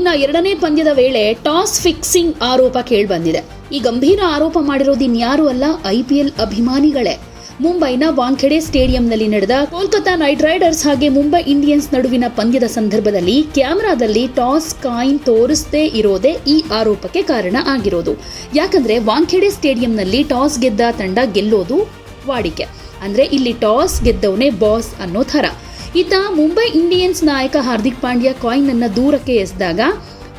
ಲೀಗ್ನ 2ನೇ ಪಂದ್ಯದ ವೇಳೆ ಟಾಸ್ ಫಿಕ್ಸಿಂಗ್ ಆರೋಪ ಕೇಳಿಬಂದಿದೆ. ಈ ಗಂಭೀರ ಆರೋಪ ಮಾಡಿರೋದು ಇನ್ಯಾರೂ ಅಲ್ಲ, IPL ಅಭಿಮಾನಿಗಳೇ. ಮುಂಬೈನ ವಾಂಖೆಡೆ ಸ್ಟೇಡಿಯಂನಲ್ಲಿ ನಡೆದ ಕೋಲ್ಕತಾ ನೈಟ್ ರೈಡರ್ಸ್ ಹಾಗೆ ಮುಂಬೈ ಇಂಡಿಯನ್ಸ್ ನಡುವಿನ ಪಂದ್ಯದ ಸಂದರ್ಭದಲ್ಲಿ ಕ್ಯಾಮೆರಾದಲ್ಲಿ ಟಾಸ್ ಕಾಯಿನ್ ತೋರಿಸದೇ ಇರೋದೇ ಈ ಆರೋಪಕ್ಕೆ ಕಾರಣ ಆಗಿರೋದು. ಯಾಕಂದ್ರೆ ವಾಂಖೆಡೆ ಸ್ಟೇಡಿಯಂನಲ್ಲಿ ಟಾಸ್ ಗೆದ್ದ ತಂಡ ಗೆಲ್ಲೋದು ವಾಡಿಕೆ. ಅಂದ್ರೆ ಇಲ್ಲಿ ಟಾಸ್ ಗೆದ್ದವನೇ ಬಾಸ್ ಅನ್ನೋ ಥರ. ಈತ ಮುಂಬೈ ಇಂಡಿಯನ್ಸ್ ನಾಯಕ ಹಾರ್ದಿಕ್ ಪಾಂಡ್ಯ ಕಾಯಿನ್ ಅನ್ನ ದೂರಕ್ಕೆ ಎಸೆದಾಗ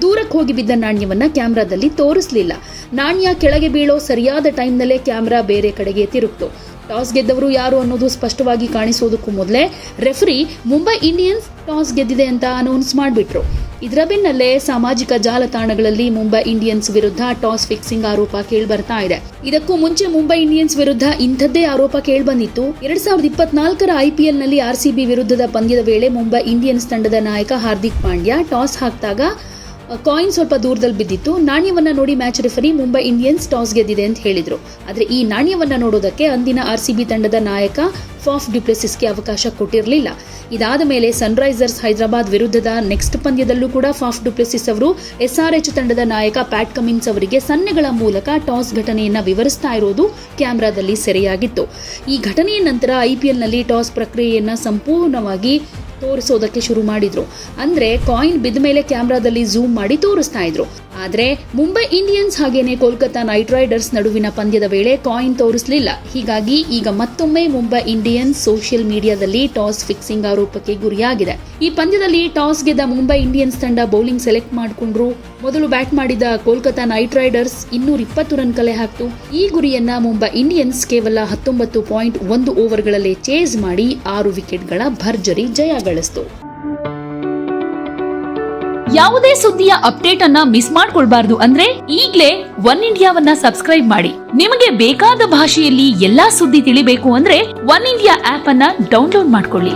ದೂರಕ್ಕೆ ಹೋಗಿ ಬಿದ್ದ ನಾಣ್ಯವನ್ನ ಕ್ಯಾಮೆರಾದಲ್ಲಿ ತೋರಿಸಲಿಲ್ಲ. ನಾಣ್ಯ ಕೆಳಗೆ ಬೀಳೋ ಸರಿಯಾದ ಟೈಮ್ನಲ್ಲೇ ಕ್ಯಾಮೆರಾ ಬೇರೆ ಕಡೆಗೆ ತಿರುಗ್ತು. ಟಾಸ್ ಗೆದ್ದವರು ಯಾರು ಅನ್ನೋದು ಸ್ಪಷ್ಟವಾಗಿ ಕಾಣಿಸೋದಕ್ಕೂ ಮೊದಲೇ ರೆಫರಿ ಮುಂಬೈ ಇಂಡಿಯನ್ಸ್ ಟಾಸ್ ಗೆದ್ದಿದೆ ಅಂತ ಅನೌನ್ಸ್ ಮಾಡಿಬಿಟ್ರು. ಇದರ ಬೆನ್ನಲ್ಲೇ ಸಾಮಾಜಿಕ ಜಾಲತಾಣಗಳಲ್ಲಿ ಮುಂಬೈ ಇಂಡಿಯನ್ಸ್ ವಿರುದ್ಧ ಟಾಸ್ ಫಿಕ್ಸಿಂಗ್ ಆರೋಪ ಕೇಳಿಬರ್ತಾ ಇದೆ. ಇದಕ್ಕೂ ಮುಂಚೆ ಮುಂಬೈ ಇಂಡಿಯನ್ಸ್ ವಿರುದ್ಧ ಇಂಥದ್ದೇ ಆರೋಪ ಕೇಳಿಬಂದಿತ್ತು. 2024ರ IPL ನಲ್ಲಿ RCB ವಿರುದ್ಧದ ಪಂದ್ಯದ ವೇಳೆ ಮುಂಬೈ ಇಂಡಿಯನ್ಸ್ ತಂಡದ ನಾಯಕ ಹಾರ್ದಿಕ್ ಪಾಂಡ್ಯ ಟಾಸ್ ಹಾಕಿದಾಗ ಕಾಯಿನ್ ಸ್ವಲ್ಪ ದೂರದಲ್ಲಿ ಬಿದ್ದಿತ್ತು. ನಾಣ್ಯವನ್ನ ನೋಡಿ match referee Mumbai Indians toss ಗೆದ್ದಿದೆ ಅಂತ ಹೇಳಿದ್ರು. ಆದ್ರೆ ಈ ನಾಣ್ಯವನ್ನ ನೋಡೋದಕ್ಕೆ ಅಂದಿನ RCB ತಂಡದ ನಾಯಕ ಫಾಫ್ ಡ್ಯುಪ್ಲೆಸಿಸ್ಗೆ ಅವಕಾಶ ಕೊಟ್ಟಿರಲಿಲ್ಲ. ಇದಾದ ಮೇಲೆ ಸನ್ರೈಸರ್ಸ್ ಹೈದರಾಬಾದ್ ವಿರುದ್ಧದ ನೆಕ್ಸ್ಟ್ ಪಂದ್ಯದಲ್ಲೂ ಕೂಡ ಫಾಫ್ ಡ್ಯುಪ್ಲೆಸಿಸ್ ಅವರು SRH ತಂಡದ ನಾಯಕ ಪ್ಯಾಟ್ ಕಮಿನ್ಸ್ ಅವರಿಗೆ ಸನ್ನೆಗಳ ಮೂಲಕ ಟಾಸ್ ಘಟನೆಯನ್ನ ವಿವರಿಸ್ತಾ ಇರೋದು ಕ್ಯಾಮೆರಾದಲ್ಲಿ ಸೆರೆಯಾಗಿತ್ತು. ಈ ಘಟನೆಯ ನಂತರ IPL ನಲ್ಲಿ ಟಾಸ್ ಪ್ರಕ್ರಿಯೆಯನ್ನ ಸಂಪೂರ್ಣವಾಗಿ ತೋರಿಸೋದಕ್ಕೆ ಶುರು ಮಾಡಿದ್ರು. ಅಂದ್ರೆ ಕಾಯಿನ್ ಬಿದ್ದ ಮೇಲೆ ಕ್ಯಾಮೆರಾದಲ್ಲಿ ಝೂಮ್ ಮಾಡಿ ತೋರಿಸ್ತಾ ಇದ್ರು. ಆದ್ರೆ ಮುಂಬೈ ಇಂಡಿಯನ್ಸ್ ಹಾಗೇನೆ ಕೋಲ್ಕತಾ ನೈಟ್ ರೈಡರ್ಸ್ ನಡುವಿನ ಪಂದ್ಯದ ವೇಳೆ ಕಾಯಿನ್ ತೋರಿಸಲಿಲ್ಲ. ಹೀಗಾಗಿ ಈಗ ಮತ್ತೊಮ್ಮೆ ಮುಂಬೈ ಇಂಡಿಯನ್ಸ್ ಸೋಷಿಯಲ್ ಮೀಡಿಯಾದಲ್ಲಿ ಟಾಸ್ ಫಿಕ್ಸಿಂಗ್ ಆರೋಪಕ್ಕೆ ಗುರಿಯಾಗಿದೆ. ಈ ಪಂದ್ಯದಲ್ಲಿ ಟಾಸ್ ಗೆದ್ದ ಮುಂಬೈ ಇಂಡಿಯನ್ಸ್ ತಂಡ ಬೌಲಿಂಗ್ ಸೆಲೆಕ್ಟ್ ಮಾಡಿಕೊಂಡ್ರು. ಮೊದಲು ಬ್ಯಾಟ್ ಮಾಡಿದ ಕೋಲ್ಕತಾ ನೈಟ್ ರೈಡರ್ಸ್ 220 ರನ್ ಕಲೆ ಹಾಕ್ತು. ಈ ಗುರಿಯನ್ನ ಮುಂಬೈ ಇಂಡಿಯನ್ಸ್ ಕೇವಲ 19.1 ಓವರ್ಗಳಲ್ಲೇ ಚೇಸ್ ಮಾಡಿ 6 ವಿಕೆಟ್ಗಳ ಭರ್ಜರಿ ಜಯ ಗಳಿಸಿತು. ಯಾವುದೇ ಸುದ್ದಿಯ ಅಪ್ಡೇಟ್ ಅನ್ನ ಮಿಸ್ ಮಾಡ್ಕೊಳ್ಬಾರ್ದು ಅಂದ್ರೆ ಈಗ್ಲೇ ಒನ್ ಇಂಡಿಯಾವನ್ನ ಸಬ್ಸ್ಕ್ರೈಬ್ ಮಾಡಿ. ನಿಮಗೆ ಬೇಕಾದ ಭಾಷೆಯಲ್ಲಿ ಎಲ್ಲಾ ಸುದ್ದಿ ತಿಳಿಬೇಕು ಅಂದ್ರೆ ಒನ್ ಇಂಡಿಯಾ ಆಪ್ ಅನ್ನ ಡೌನ್ಲೋಡ್ ಮಾಡ್ಕೊಳ್ಳಿ.